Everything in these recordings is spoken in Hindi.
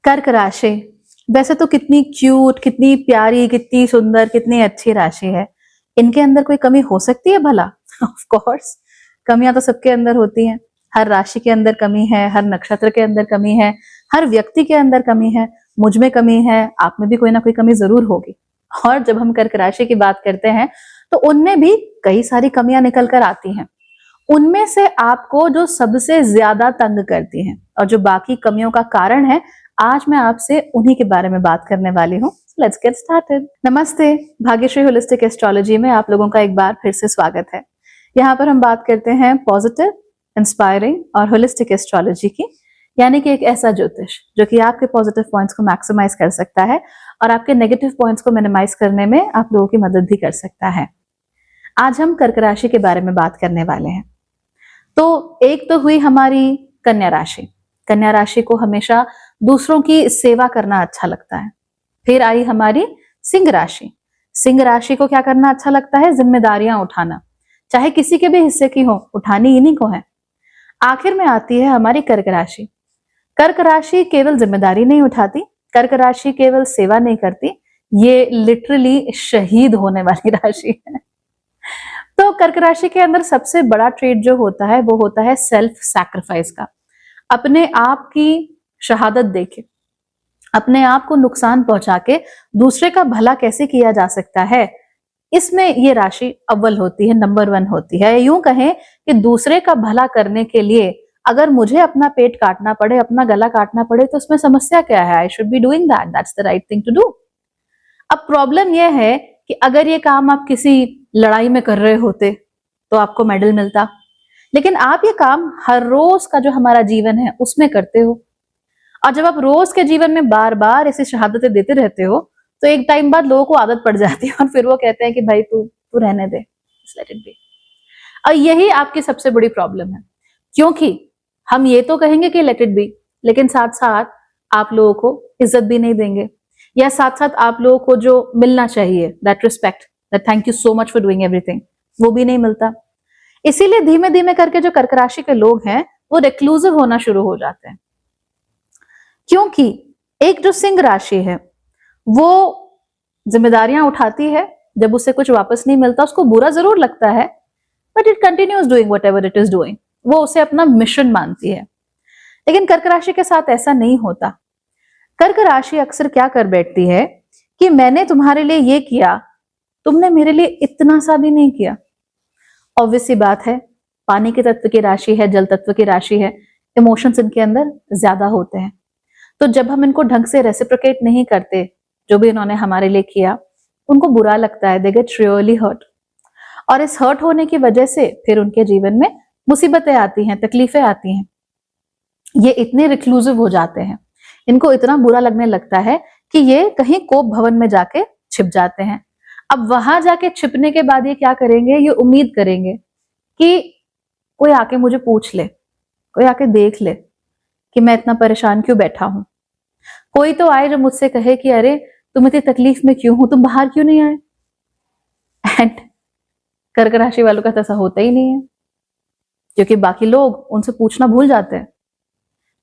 कर्क राशि वैसे तो कितनी क्यूट, कितनी प्यारी, कितनी सुंदर, कितनी अच्छी राशि है। इनके अंदर कोई कमी हो सकती है भला? ऑफ कोर्स, कमियां तो सबके अंदर होती हैं। हर राशि के अंदर कमी है, हर नक्षत्र के अंदर कमी है, हर व्यक्ति के अंदर कमी है। मुझ में कमी है, आप में भी कोई ना कोई कमी जरूर होगी। और जब हम कर्क राशि की बात करते हैं तो उनमें भी कई सारी कमियां निकल कर आती हैं। उनमें से आपको जो सबसे ज्यादा तंग करती हैं और जो बाकी कमियों का कारण है, आज मैं आपसे उन्हीं के बारे में बात करने वाली हूँ। Let's get started. नमस्ते, भाग्यश्री होलिस्टिक एस्ट्रोलॉजी में आप लोगों का एक बार फिर से स्वागत है। यहाँ पर हम बात करते हैं पॉजिटिव, इंस्पायरिंग और होलिस्टिक एस्ट्रोलॉजी की, यानी कि एक ऐसा ज्योतिष जो कि आपके पॉजिटिव पॉइंट्स को मैक्सिमाइज कर सकता है और आपके नेगेटिव पॉइंट्स को मिनिमाइज करने में आप लोगों की मदद भी कर सकता है। आज हम कर्क राशि के बारे में बात करने वाले हैं। तो एक तो हुई हमारी कन्या राशि। कन्या राशि को हमेशा दूसरों की सेवा करना अच्छा लगता है। फिर आई हमारी सिंह राशि। सिंह राशि को क्या करना अच्छा लगता है? जिम्मेदारियां उठाना, चाहे किसी के भी हिस्से की हो, उठानी इन्हीं को है। आखिर में आती है हमारी कर्क राशि। कर्क राशि केवल जिम्मेदारी नहीं उठाती, कर्क राशि केवल सेवा नहीं करती, ये लिटरली शहीद होने वाली राशि है। तो कर्क राशि के अंदर सबसे बड़ा ट्रेट जो होता है वो होता है सेल्फ सैक्रिफाइस का। अपने आप की शहादत देके, अपने आप को नुकसान पहुंचा के दूसरे का भला कैसे किया जा सकता है, इसमें ये राशि अव्वल होती है, नंबर 1 होती है। यूं कहें कि दूसरे का भला करने के लिए अगर मुझे अपना पेट काटना पड़े, अपना गला काटना पड़े, तो उसमें समस्या क्या है? I should be doing that, that's the right thing to do. अब प्रॉब्लम यह है कि अगर ये काम आप किसी लड़ाई में कर रहे होते तो आपको मेडल मिलता, लेकिन आप ये काम हर रोज का जो हमारा जीवन है उसमें करते हो। और जब आप रोज के जीवन में बार बार ऐसी शहादतें देते रहते हो तो एक टाइम बाद लोगों को आदत पड़ जाती है और फिर वो कहते हैं कि भाई तू तू रहने दे, लेट इट बी। और यही आपकी सबसे बड़ी प्रॉब्लम है, क्योंकि हम ये तो कहेंगे कि लेट इट बी, लेकिन साथ साथ आप लोगों को इज्जत भी नहीं देंगे, या साथ साथ आप लोगों को जो मिलना चाहिए, that respect, that thank you so much for doing everything, वो भी नहीं मिलता। इसीलिए धीमे धीमे करके जो कर्क राशि के लोग हैं वो रिक्लूसिव होना शुरू हो जाते हैं, क्योंकि एक जो सिंह राशि है वो जिम्मेदारियां उठाती है, जब उससे कुछ वापस नहीं मिलता उसको बुरा जरूर लगता है, but it continues doing whatever it is doing, वो उसे अपना मिशन मानती है। लेकिन कर्क राशि के साथ ऐसा नहीं होता। कर्क राशि अक्सर क्या कर बैठती है कि मैंने तुम्हारे लिए ये किया, तुमने मेरे लिए इतना सा भी नहीं किया। ऑब्वियस सी बात है, पानी के तत्व की राशि है, जल तत्व की राशि है, इमोशंस इनके अंदर ज्यादा होते हैं। तो जब हम इनको ढंग से रेसिप्रोकेट नहीं करते जो भी इन्होंने हमारे लिए किया, उनको बुरा लगता है, दे गेट रियली हर्ट। और इस हर्ट होने की वजह से फिर उनके जीवन में मुसीबतें आती हैं, तकलीफें आती हैं। ये इतने रिक्लूसिव हो जाते हैं, इनको इतना बुरा लगने लगता है कि ये कहीं कोप भवन में जाके छिप जाते हैं। अब वहां जाके छिपने के बाद ये क्या करेंगे? ये उम्मीद करेंगे कि कोई आके मुझे पूछ ले, कोई आके देख ले कि मैं इतना परेशान क्यों बैठा हूं। कोई तो आए जो मुझसे कहे कि अरे तुम इतनी तकलीफ में क्यों हो, तुम बाहर क्यों नहीं आए। एंड कर्क राशि वालों का तो ऐसा होता ही नहीं है, क्योंकि बाकी लोग उनसे पूछना भूल जाते हैं।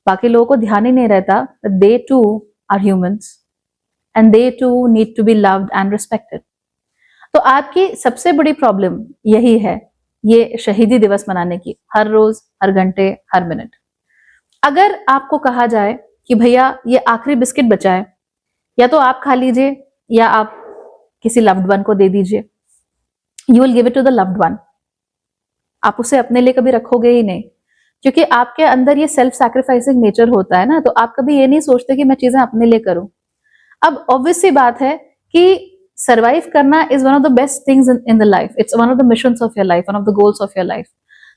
बाकी लोगों को ध्यान ही नहीं रहता they too are humans and they too need to be loved and respected. तो आपकी सबसे बड़ी प्रॉब्लम यही है, ये शहीदी दिवस मनाने की, हर रोज, हर घंटे, हर मिनट। अगर आपको कहा जाए कि भैया ये आखिरी बिस्किट बचा है, या तो आप खा लीजिए या आप किसी लव्ड वन को दे दीजिए, you will give it to the loved one. आप उसे अपने लिए कभी रखोगे ही नहीं, क्योंकि आपके अंदर ये सेल्फ सैक्रिफाइसिंग नेचर होता है ना, तो आप कभी ये नहीं सोचते कि मैं चीजें अपने लिए करूं। अब ऑब्वियस सी बात है कि सर्वाइव करना is one of the best things in the life, it's one of the missions of your life, one of the goals of your life.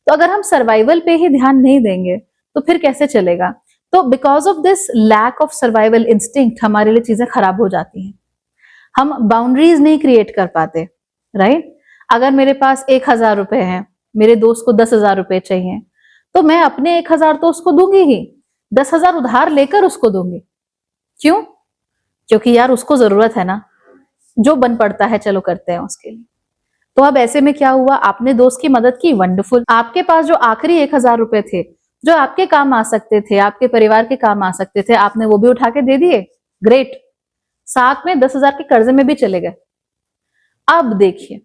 तो अगर हम सर्वाइवल पे ही ध्यान नहीं देंगे तो फिर कैसे चलेगा? तो because of this lack of survival instinct हमारे लिए चीजें खराब हो जाती हैं। हम बाउंड्रीज नहीं क्रिएट कर पाते, राइट? अगर मेरे पास 1,000 रुपए हैं, मेरे दोस्त को 10,000 रुपए चाहिए, तो मैं अपने 1,000 तो उसको दूंगी ही, 10,000 उधार लेकर उसको दूंगी। क्यों? क्योंकि यार उसको जरूरत है ना, जो बन पड़ता है चलो करते हैं उसके लिए। तो अब ऐसे में क्या हुआ? आपने दोस्त की मदद की, वंडरफुल। आपके पास जो आखिरी 1,000 रुपए थे जो आपके काम आ सकते थे, आपके परिवार के काम आ सकते थे, आपने वो भी उठा के दे दिए, ग्रेट, साथ में 10,000 के कर्जे में भी चले गए। अब देखिए,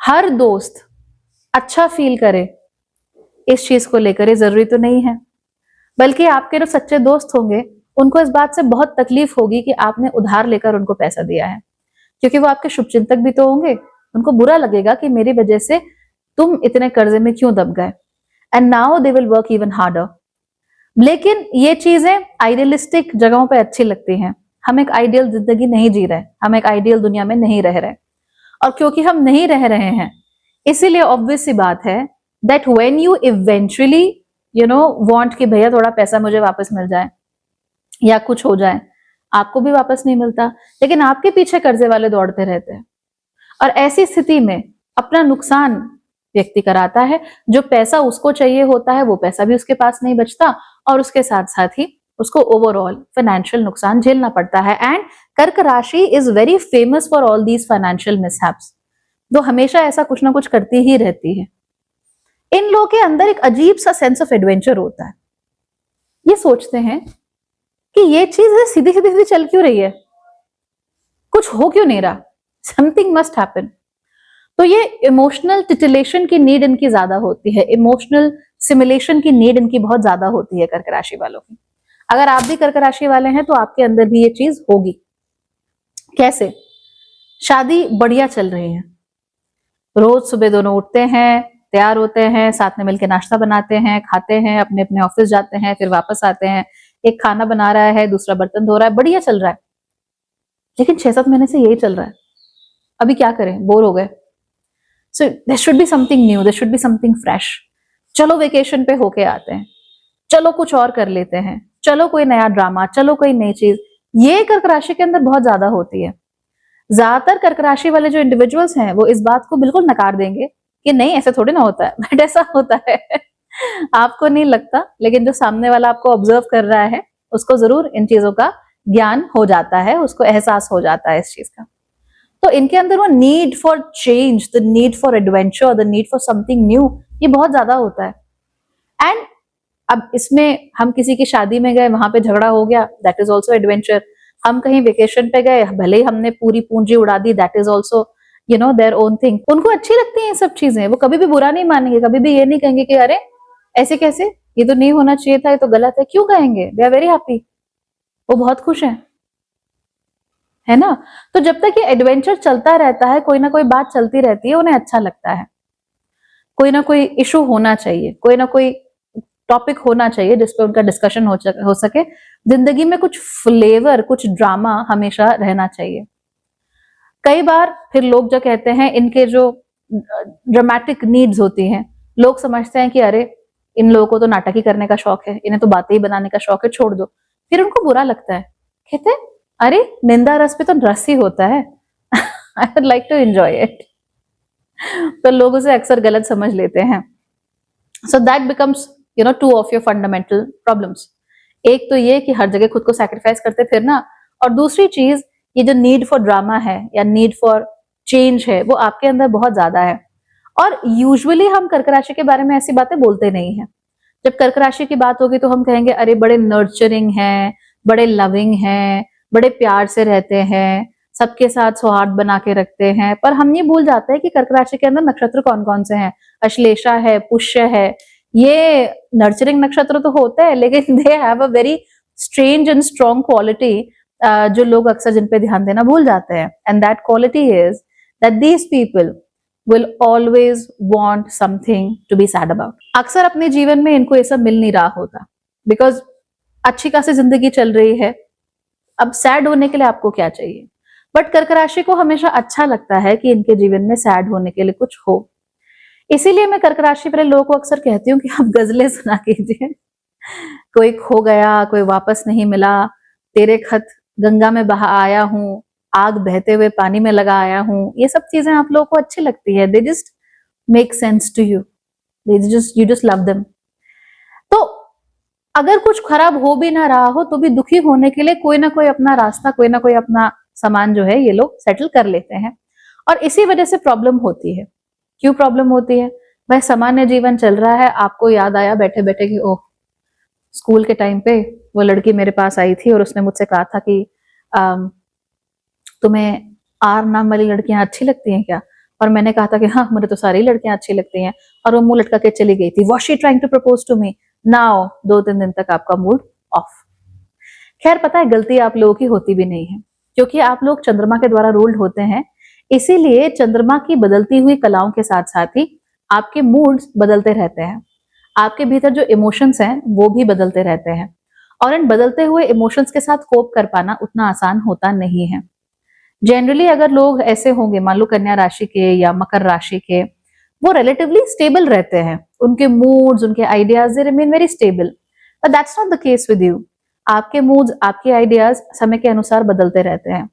हर दोस्त अच्छा फील करे इस चीज को लेकर ये जरूरी तो नहीं है, बल्कि आपके जो सच्चे दोस्त होंगे उनको इस बात से बहुत तकलीफ होगी कि आपने उधार लेकर उनको पैसा दिया है, क्योंकि वो आपके शुभचिंतक भी तो होंगे। उनको बुरा लगेगा कि मेरी वजह से तुम इतने कर्जे में क्यों दब गए, and now they will work even harder. लेकिन ये चीजें आइडियलिस्टिक जगहों पे अच्छी लगती हैं। हम एक आइडियल जिंदगी नहीं जी रहे, हम एक आइडियल दुनिया में नहीं रह रहे, और क्योंकि हम नहीं रह रहे हैं इसीलिए ऑब्वियस सी बात है that when you eventually want कि भैया थोड़ा पैसा मुझे वापस मिल जाए या कुछ हो जाए, आपको भी वापस नहीं मिलता, लेकिन आपके पीछे कर्जे वाले दौड़ते रहते हैं। और ऐसी स्थिति में अपना नुकसान व्यक्ति कराता है। जो पैसा उसको चाहिए होता है वो पैसा भी उसके पास नहीं बचता, और उसके साथ साथ ही उसको ओवरऑल फाइनेंशियल नुकसान झेलना पड़ता है। एंड कर्क राशि is very famous for all these financial mishaps, जो हमेशा ऐसा कुछ ना कुछ करती ही रहती है। इन लोगों के अंदर एक अजीब सा सेंस ऑफ एडवेंचर होता है। ये सोचते हैं कि ये चीज सीधी सीधी सीधी चल क्यों रही है, कुछ हो क्यों नहीं रहा, समथिंग मस्ट हैपन। तो ये इमोशनल टिटिलेशन की नीड इनकी ज्यादा होती है, इमोशनल सिमुलेशन की नीड इनकी बहुत ज्यादा होती है कर्क राशि वालों की। अगर आप भी कर्क राशि वाले हैं तो आपके अंदर भी ये चीज होगी। कैसे? शादी बढ़िया चल रही है, रोज सुबह दोनों उठते हैं, तैयार होते हैं, साथ में मिलकर नाश्ता बनाते हैं, खाते हैं, अपने अपने ऑफिस जाते हैं, फिर वापस आते हैं, एक खाना बना रहा है, दूसरा बर्तन धो रहा है, बढ़िया चल रहा है। लेकिन 6-7 महीने से यही चल रहा है, अभी क्या करें, बोर हो गए। So there should be something new, there should be something fresh. चलो वेकेशन पे होके आते हैं, चलो कुछ और कर लेते हैं, चलो कोई नया ड्रामा, चलो कोई नई चीज। ये कर्क राशि के अंदर बहुत ज्यादा होती है। ज्यादातर कर्क राशि वाले जो इंडिविजुअल्स हैं वो इस बात को बिल्कुल नकार देंगे कि नहीं ऐसे थोड़ी ना होता है, बट ऐसा होता है। आपको नहीं लगता, लेकिन जो सामने वाला आपको ऑब्जर्व कर रहा है उसको जरूर इन चीजों का ज्ञान हो जाता है, उसको एहसास हो जाता है इस चीज का। तो इनके अंदर वो need for change, the need for adventure, the need for something new, ये बहुत ज्यादा होता है। एंड अब इसमें हम किसी की शादी में गए, वहां पे झगड़ा हो गया, दैट इज ऑल्सो एडवेंचर। हम कहीं वेकेशन पे गए, भले ही हमने पूरी पूंजी उड़ा दी, that is also their own thing. उनको अच्छी लगती है ये सब चीजें, वो कभी भी बुरा नहीं मानेंगे, कभी भी ये नहीं कहेंगे कि अरे ऐसे कैसे, ये तो नहीं होना चाहिए था, ये तो गलत है, क्यों कहेंगे? दे आर वेरी हैप्पी, वो बहुत खुश है ना। तो जब तक ये एडवेंचर चलता रहता है, कोई ना कोई बात चलती रहती है, उन्हें अच्छा लगता है। कोई ना कोई इशू होना चाहिए, कोई ना कोई टॉपिक होना चाहिए जिसपे उनका डिस्कशन हो सके। जिंदगी में कुछ फ्लेवर, कुछ ड्रामा हमेशा रहना चाहिए। कई बार फिर लोग जो कहते हैं, इनके जो ड्रामेटिक नीड्स होती हैं, लोग समझते हैं कि अरे इन लोगों को तो नाटक ही करने का शौक है, इन्हें तो बातें ही बनाने का शौक है, छोड़ दो। फिर उनको बुरा लगता है, कहते हैं अरे निंदा रस पे तो रस ही होता है। I would like to enjoy it. तो लोग उसे अक्सर गलत समझ लेते हैं। So that becomes two of your fundamental problems. एक तो ये कि हर जगह खुद को सैक्रिफाइस करते फिरना, और दूसरी चीज ये जो नीड फॉर ड्रामा है या नीड फॉर चेंज है वो आपके अंदर बहुत ज्यादा है। और यूजुअली हम कर्क राशि के बारे में ऐसी बातें बोलते नहीं हैं। जब कर्क राशि की बात होगी तो हम कहेंगे अरे बड़े नर्चरिंग हैं, बड़े लविंग हैं, बड़े प्यार से रहते हैं, सबके साथ सौहार्द बना के रखते हैं। पर हम ये भूल जाते हैं कि कर्क राशि के अंदर नक्षत्र कौन कौन से हैं। अश्लेषा है, पुष्य है, ये नर्चरिंग नक्षत्र तो होते हैं, लेकिन they have a very strange and strong quality जो लोग अक्सर जिन पे ध्यान देना भूल जाते हैं। And that quality is that these people will always want something to be sad about. अक्सर अपने जीवन में इनको ये सब मिल नहीं रहा होता, बिकॉज अच्छी खासी जिंदगी चल रही है, अब सैड होने के लिए आपको क्या चाहिए। बट कर्क राशि को हमेशा अच्छा लगता है कि इनके जीवन में सैड होने के लिए कुछ हो। इसीलिए मैं कर्क राशि वाले लोगों को अक्सर कहती हूँ कि आप गजलें सुना कीजिए। कोई खो गया, कोई वापस नहीं मिला, तेरे खत गंगा में बहा आया हूँ, आग बहते हुए पानी में लगा आया हूँ, ये सब चीजें आप लोगों को अच्छी लगती है। They just make sense to you, you just love them. तो अगर कुछ खराब हो भी ना रहा हो तो भी दुखी होने के लिए कोई ना कोई अपना रास्ता, कोई ना कोई अपना सामान जो है ये लोग सेटल कर लेते हैं। और इसी वजह से प्रॉब्लम होती है। क्यों प्रॉब्लम होती है? भाई सामान्य जीवन चल रहा है, आपको याद आया बैठे बैठे कि ओह, स्कूल के टाइम पे वो लड़की मेरे पास आई थी और उसने मुझसे कहा था कि तुम्हें आर नाम वाली लड़कियां अच्छी लगती हैं क्या? और मैंने कहा था कि हाँ, मुझे तो सारी लड़कियां अच्छी लगती हैं, और वो मुंह लटका के चली गई थी। Was she trying to propose to me? Now 2-3 दिन तक आपका मूड ऑफ। खैर, पता है गलती आप लोगों की होती भी नहीं है, क्योंकि आप लोग चंद्रमा के द्वारा रूल्ड होते हैं। इसीलिए चंद्रमा की बदलती हुई कलाओं के साथ साथ ही आपके मूड्स बदलते रहते हैं, आपके भीतर जो इमोशंस हैं वो भी बदलते रहते हैं, और इन बदलते हुए इमोशंस के साथ कोप कर पाना उतना आसान होता नहीं है। जनरली अगर लोग ऐसे होंगे, मान लो कन्या राशि के या मकर राशि के, वो रिलेटिवली स्टेबल रहते हैं, उनके मूड्स, उनके ideas they remain very stable, but that's not the case with you. आपके मूड्स, आपके आइडियाज समय के अनुसार बदलते रहते हैं।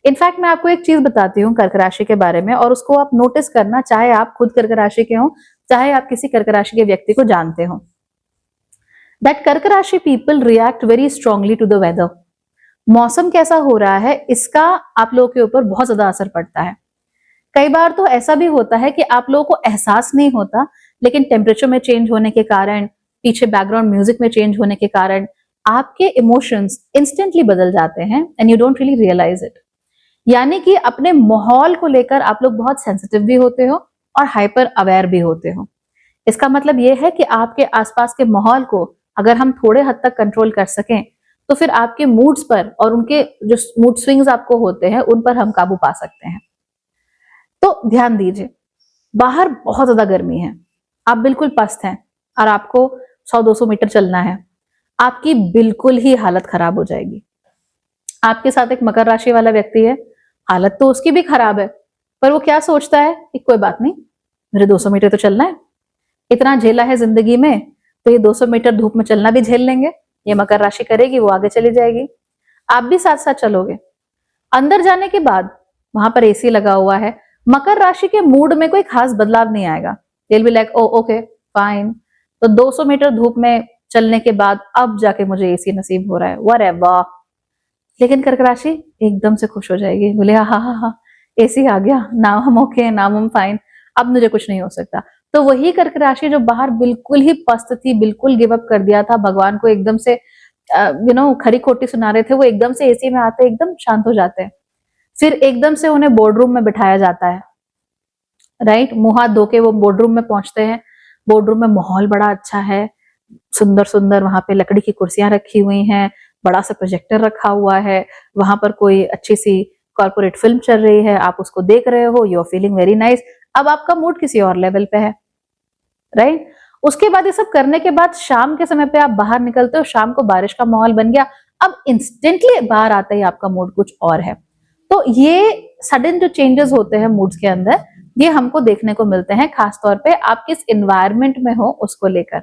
इनफैक्ट मैं आपको एक चीज बताती हूँ कर्क राशि के बारे में, और उसको आप नोटिस करना, चाहे आप खुद कर्क राशि के हो, चाहे आप किसी कर्क राशि के व्यक्ति को जानते हो, दैट कर्क राशि people react very strongly to the weather. मौसम कैसा हो रहा है इसका आप लोगों के ऊपर बहुत ज्यादा असर पड़ता है। कई बार तो ऐसा भी होता है कि आप लोगों को एहसास नहीं होता, लेकिन टेम्परेचर में चेंज होने के कारण, पीछे बैकग्राउंड म्यूजिक में चेंज होने के कारण आपके इमोशंस इंस्टेंटली बदल जाते हैं and you don't really realise it. यानी कि अपने माहौल को लेकर आप लोग बहुत सेंसिटिव भी होते हो और हाइपर अवेयर भी होते हो। इसका मतलब यह है कि आपके आसपास के माहौल को अगर हम थोड़े हद तक कंट्रोल कर सकें, तो फिर आपके मूड्स पर और उनके जो मूड स्विंग्स आपको होते हैं उन पर हम काबू पा सकते हैं। तो ध्यान दीजिए, बाहर बहुत ज्यादा गर्मी है, आप बिल्कुल पस्त हैं और आपको 100-200 मीटर चलना है, आपकी बिल्कुल ही हालत खराब हो जाएगी। आपके साथ एक मकर राशि वाला व्यक्ति है, हालत तो उसकी भी खराब है, पर वो क्या सोचता है कि कोई बात नहीं, मेरे 200 मीटर तो चलना है, इतना झेला है जिंदगी में, तो ये 200 मीटर धूप में चलना भी झेल लेंगे। ये मकर राशि करेगी, वो आगे चली जाएगी, आप भी साथ साथ चलोगे। अंदर जाने के बाद वहां पर एसी लगा हुआ है, मकर राशि के मूड में कोई खास बदलाव नहीं आएगा। दिल be like, oh okay fine, तो 200 मीटर धूप में चलने के बाद अब जाके मुझे एसी नसीब हो रहा है, व्हाटएवर। लेकिन कर्क राशि एकदम से खुश हो जाएगी, बोले हाँ हाँ हाँ, एसी आ गया, नाउ हम ओके, नाउ हम फाइन, अब मुझे कुछ नहीं हो सकता। तो वही कर्क राशि जो बाहर बिल्कुल ही पस्त थी, बिल्कुल गिव अप कर दिया था, भगवान को एकदम से खरी खोटी सुना रहे थे, वो एकदम से एसी में आते एकदम शांत हो जाते हैं। फिर एकदम से उन्हें बोर्ड रूम में बिठाया जाता है, राइट, मुंह हाथ धो के वो बोर्ड रूम में पहुंचते हैं। बोर्ड रूम में माहौल बड़ा अच्छा है, सुंदर सुंदर वहां पे लकड़ी की कुर्सियां रखी हुई हैं, बड़ा सा प्रोजेक्टर रखा हुआ है, वहां पर कोई अच्छी सी कॉर्पोरेट फिल्म चल रही है, आप उसको देख रहे हो, you are feeling very nice. अब आपका मूड किसी और लेवल पे है, राइट। उसके बाद ये सब करने के बाद शाम के समय पे आप बाहर निकलते हो, शाम को बारिश का माहौल बन गया, अब इंस्टेंटली बाहर आते ही आपका मूड कुछ और है। तो ये सडन जो चेंजेस होते हैं मूड्स के अंदर, ये हमको देखने को मिलते हैं, खासतौर पे आप किस एनवायरनमेंट में हो उसको लेकर,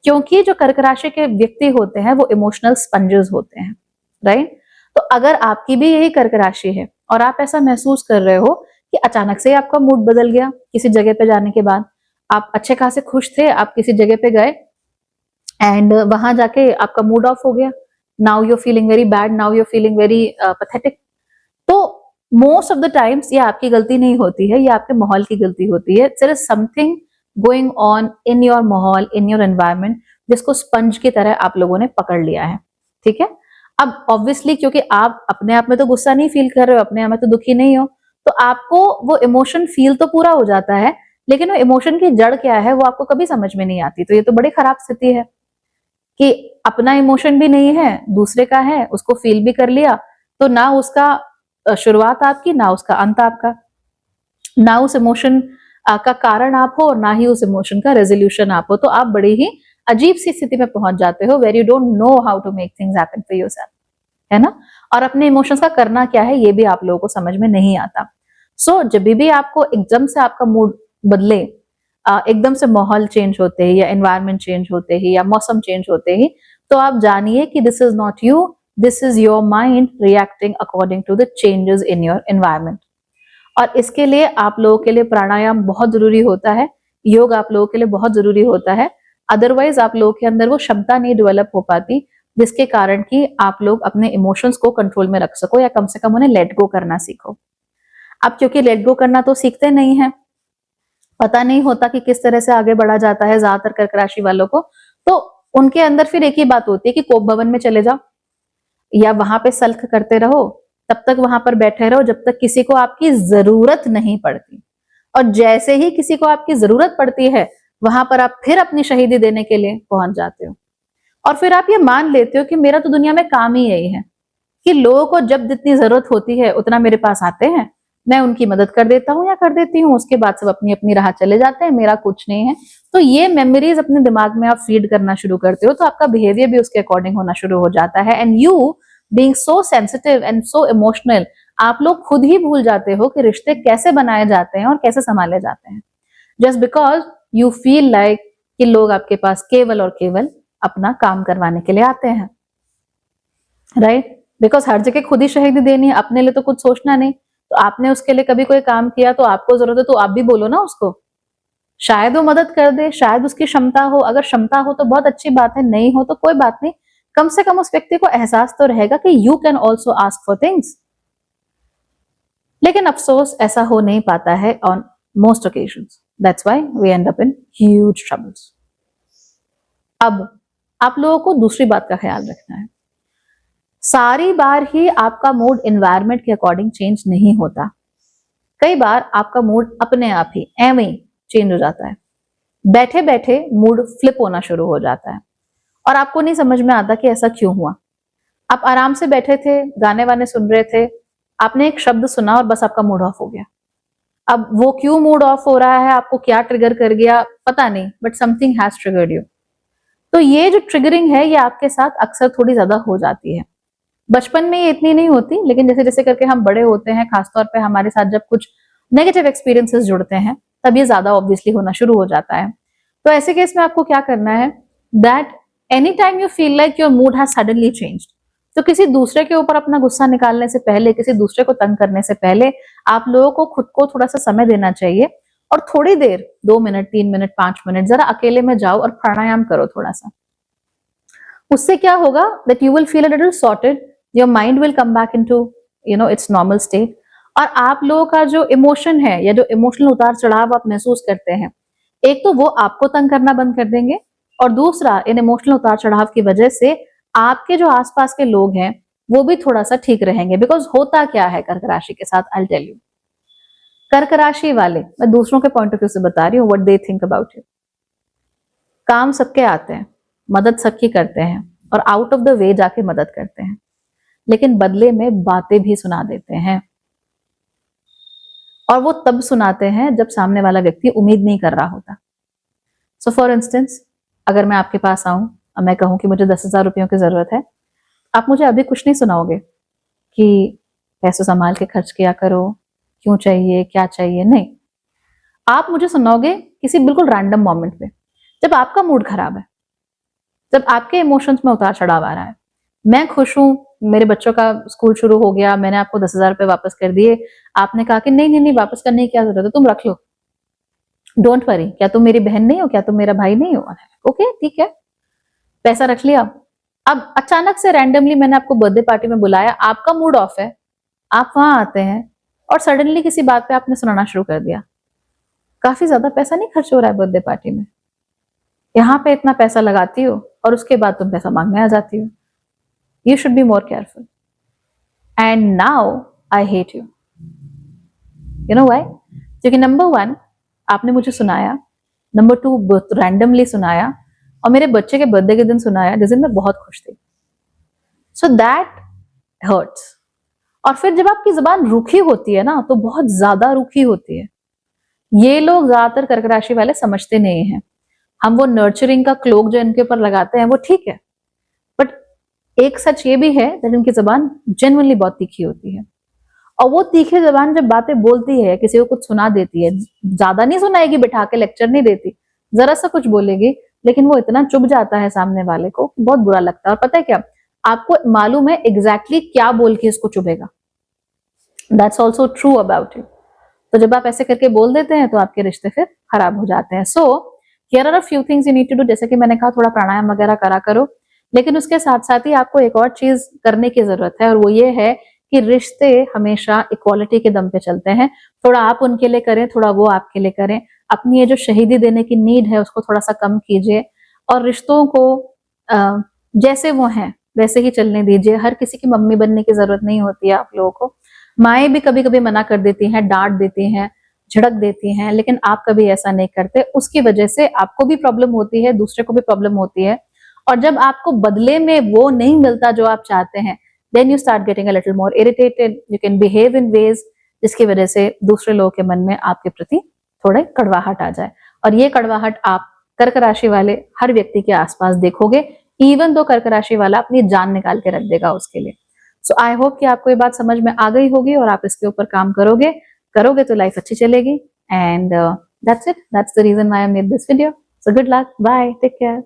क्योंकि जो कर्क राशि के व्यक्ति होते हैं वो इमोशनल स्पंजेस होते हैं, राइट। तो अगर आपकी भी यही कर्क राशि है और आप ऐसा महसूस कर रहे हो कि अचानक से आपका मूड बदल गया किसी जगह पे जाने के बाद, आप अच्छे खासे खुश थे, आप किसी जगह पे गए एंड वहां जाके आपका मूड ऑफ हो गया, now you feeling very bad, now you feeling very pathetic. तो मोस्ट ऑफ द टाइम्स ये आपकी गलती नहीं होती है, ये आपके माहौल की गलती होती है। There is something going on in your माहौल, इन योर एनवायरनमेंट, जिसको स्पंज की तरह आप लोगों ने पकड़ लिया है, ठीक है। अब ऑब्वियसली क्योंकि आप अपने आप में तो गुस्सा नहीं फील कर रहे हो, अपने आप में तो दुखी नहीं हो, तो आपको वो इमोशन फील तो पूरा हो जाता है, लेकिन वो इमोशन की जड़ क्या है वो आपको कभी समझ में नहीं आती। तो ये तो बड़ी खराब स्थिति है कि अपना इमोशन भी नहीं है, दूसरे का है, उसको फील भी कर लिया, तो ना उसका शुरुआत आपकी, ना उसका अंत आपका, ना उस इमोशन का कारण आप हो, ना ही उस इमोशन का रेजोल्यूशन आप हो। तो आप बड़ी ही अजीब सी स्थिति में पहुंच जाते हो, where you don't know how to make things happen for yourself, है ना। और अपने इमोशंस का करना क्या है ये भी आप लोगों को समझ में नहीं आता। सो जब भी आपको एकदम से आपका मूड बदले, एकदम से माहौल चेंज होते ही, या एनवायरनमेंट चेंज होते ही, या मौसम चेंज होते ही, तो आप जानिए कि this is not you, this is your mind reacting according to the changes in your environment. और इसके लिए आप लोगों के लिए प्राणायाम बहुत जरूरी होता है, योग आप लोगों के लिए बहुत जरूरी होता है, अदरवाइज आप लोगों के अंदर वो क्षमता नहीं डेवलप हो पाती जिसके कारण कि आप लोग अपने इमोशंस को कंट्रोल में रख सको, या कम से कम उन्हें लेट गो करना सीखो। अब क्योंकि लेट गो करना तो सीखते नहीं है, पता नहीं होता कि किस तरह से आगे बढ़ा जाता है ज्यादातर कर्क राशि वालों को। तो उनके अंदर फिर एक ही बात होती है कि कोप भवन में चले जाओ या वहां पे सल्ख करते रहो, तब तक वहां पर बैठे रहो जब तक किसी को आपकी जरूरत नहीं पड़ती। और जैसे ही किसी को आपकी जरूरत पड़ती है वहां पर आप फिर अपनी शहीदी देने के लिए पहुंच जाते हो। और फिर आप ये मान लेते हो कि मेरा तो दुनिया में काम ही यही है कि लोगों को जब जितनी जरूरत होती है उतना मेरे पास आते हैं, मैं उनकी मदद कर देता हूँ या कर देती हूँ, उसके बाद सब अपनी अपनी राह चले जाते हैं, मेरा कुछ नहीं है। तो ये मेमोरीज अपने दिमाग में आप फीड करना शुरू करते हो, तो आपका बिहेवियर भी उसके अकॉर्डिंग होना शुरू हो जाता है। And you being so sensitive and so emotional, आप लोग खुद ही भूल जाते हो कि रिश्ते कैसे बनाए जाते हैं और कैसे संभाले जाते हैं, just because you feel like कि लोग आपके पास केवल और केवल अपना काम करवाने के लिए आते हैं, राइट? बिकॉज हर जगह खुद ही शहीदी देनी है, अपने लिए तो कुछ सोचना नहीं। तो आपने उसके लिए कभी कोई काम किया तो आपको जरूरत है तो आप भी बोलो ना उसको, शायद वो मदद कर दे, शायद उसकी क्षमता हो। अगर क्षमता हो तो बहुत अच्छी बात है, नहीं हो तो कोई बात नहीं, कम से कम उस व्यक्ति को एहसास तो रहेगा कि you can also ask for things. लेकिन अफसोस ऐसा हो नहीं पाता है on most occasions, that's why we end up in huge troubles. अब आप लोगों को दूसरी बात का ख्याल रखना है, सारी बार ही आपका मूड एनवायरनमेंट के अकॉर्डिंग चेंज नहीं होता। कई बार आपका मूड अपने आप ही एवं ही चेंज हो जाता है, बैठे बैठे मूड फ्लिप होना शुरू हो जाता है और आपको नहीं समझ में आता कि ऐसा क्यों हुआ। आप आराम से बैठे थे, गाने वाने सुन रहे थे, आपने एक शब्द सुना और बस आपका मूड ऑफ हो गया। अब वो क्यों मूड ऑफ हो रहा है, आपको क्या ट्रिगर कर गया पता नहीं, but something has triggered you. तो ये जो ट्रिगरिंग है ये आपके साथ अक्सर थोड़ी ज्यादा हो जाती है। बचपन में ये इतनी नहीं होती, लेकिन जैसे जैसे करके हम बड़े होते हैं, खासतौर पे हमारे साथ जब कुछ नेगेटिव एक्सपीरियंसेस जुड़ते हैं तब ये ज्यादा ऑब्वियसली होना शुरू हो जाता है। तो ऐसे केस में आपको क्या करना है, that any time you feel like your mood has suddenly changed, तो किसी दूसरे के ऊपर अपना गुस्सा निकालने से पहले, किसी दूसरे को तंग करने से पहले आप लोगों को खुद को थोड़ा सा समय देना चाहिए और थोड़ी देर 2 मिनट 3 मिनट 5 मिनट जरा अकेले में जाओ और प्राणायाम करो थोड़ा सा। उससे क्या होगा, that you will feel a little sorted, your mind will come back into its normal state. और आप लोगों का जो इमोशन है या जो इमोशनल उतार चढ़ाव आप महसूस करते हैं, एक तो वो आपको तंग करना बंद कर देंगे और दूसरा इन इमोशनल उतार चढ़ाव की वजह से आपके जो आसपास के लोग हैं वो भी थोड़ा सा ठीक रहेंगे। बिकॉज होता क्या है कर्क राशि के साथ, आई विल टेल यू। कर्क राशि वाले, मैं दूसरों के पॉइंट ऑफ व्यू से बता रही हूँ, what they think about you. काम सबके आते हैं, मदद सबकी करते हैं और आउट ऑफ द वे जाके मदद करते हैं, लेकिन बदले में बातें भी सुना देते हैं और वो तब सुनाते हैं जब सामने वाला व्यक्ति उम्मीद नहीं कर रहा होता। सो फॉर इंस्टेंस, अगर मैं आपके पास आऊं और मैं कहूं कि मुझे 10,000 रुपयों की जरूरत है, आप मुझे अभी कुछ नहीं सुनाओगे कि पैसे संभाल के खर्च किया करो, क्यों चाहिए, क्या चाहिए, नहीं। आप मुझे सुनाओगे किसी बिल्कुल रैंडम मोमेंट पे, जब आपका मूड खराब है, जब आपके इमोशंस में उतार चढ़ाव आ रहा है। मैं खुश हूं, मेरे बच्चों का स्कूल शुरू हो गया, मैंने आपको 10,000 रुपए वापस कर दिए, आपने कहा कि नहीं नहीं नहीं वापस करने की क्या जरूरत है, तुम रख लो, डोंट वरी, क्या तुम मेरी बहन नहीं हो, क्या तुम मेरा भाई नहीं हो, ओके ठीक है, पैसा रख लिया। अब अचानक से रैंडमली मैंने आपको बर्थडे पार्टी में बुलाया, आपका मूड ऑफ है, आप वहां आते हैं और सडनली किसी बात पे आपने सुनाना शुरू कर दिया, काफी ज्यादा पैसा नहीं खर्च हो रहा है बर्थडे पार्टी में, यहाँ पे इतना पैसा लगाती हो और उसके बाद तुम पैसा मांगने आ जाती हो। You should be more careful. And now I hate you. You know why? क्योंकि नंबर 1 आपने मुझे सुनाया, नंबर 2 रैंडमली सुनाया और मेरे बच्चे के बर्थडे के दिन सुनाया जिस दिन मैं बहुत खुश थी। So that hurts. और फिर जब आपकी जुबान रूखी होती है ना, तो बहुत ज्यादा रूखी होती है। ये लोग ज्यादातर कर्क राशि वाले समझते नहीं है। हम वो नर्चरिंग का क्लोक जो इनके ऊपर लगाते हैं वो ठीक है, बट एक सच ये भी है कि इनकी जबान जेन्युइनली बहुत तीखी होती है और वो तीखी जबान जब बातें बोलती है, किसी को कुछ सुना देती है, ज्यादा नहीं सुनाएगी, बिठा के लेक्चर नहीं देती, जरा सा कुछ बोलेगी, लेकिन वो इतना चुभ जाता है सामने वाले को, बहुत बुरा लगता है। और पता है क्या, आपको मालूम है एग्जैक्टली क्या बोल के इसको चुभेगा। That's also true about you. तो जब आप ऐसे करके बोल देते हैं तो आपके रिश्ते फिर खराब हो जाते हैं। So here are a few things you need to do. जैसे कि मैंने कहा, थोड़ा प्राणायाम वगैरह करा करो, लेकिन उसके साथ साथ ही आपको एक और चीज करने की जरूरत है और वो ये है कि रिश्ते हमेशा इक्वालिटी के दम पे चलते हैं। थोड़ा आप उनके लिए करें, थोड़ा वो आपके लिए करें। अपनी ये जो शहीदी देने की नीड है उसको थोड़ा सा कम कीजिए, और रिश्तों को जैसे वो हैं वैसे ही चलने दीजिए। हर किसी की मम्मी बनने की जरूरत नहीं होती है आप लोगों को। माएँ भी कभी कभी मना कर देती हैं, डांट देती हैं, झिड़क देती हैं, लेकिन आप कभी ऐसा नहीं करते। उसकी वजह से आपको भी प्रॉब्लम होती है, दूसरे को भी प्रॉब्लम होती है, और जब आपको बदले में वो नहीं मिलता जो आप चाहते हैं, then you start getting a little more irritated, you can behave in ways जिसकी वजह से दूसरे लोगों के मन में आपके प्रति थोड़े कड़वाहट आ जाए। और ये कड़वाहट आप कर्क राशि वाले हर व्यक्ति के आसपास देखोगे, इवन दो कर्क राशि वाला अपनी जान निकाल के रख देगा उसके लिए। सो आई होप कि आपको ये बात समझ में आ गई होगी और आप इसके ऊपर काम करोगे। करोगे तो लाइफ अच्छी चलेगी। And that's it, that's the reason why I made this video. So good luck, bye, take care.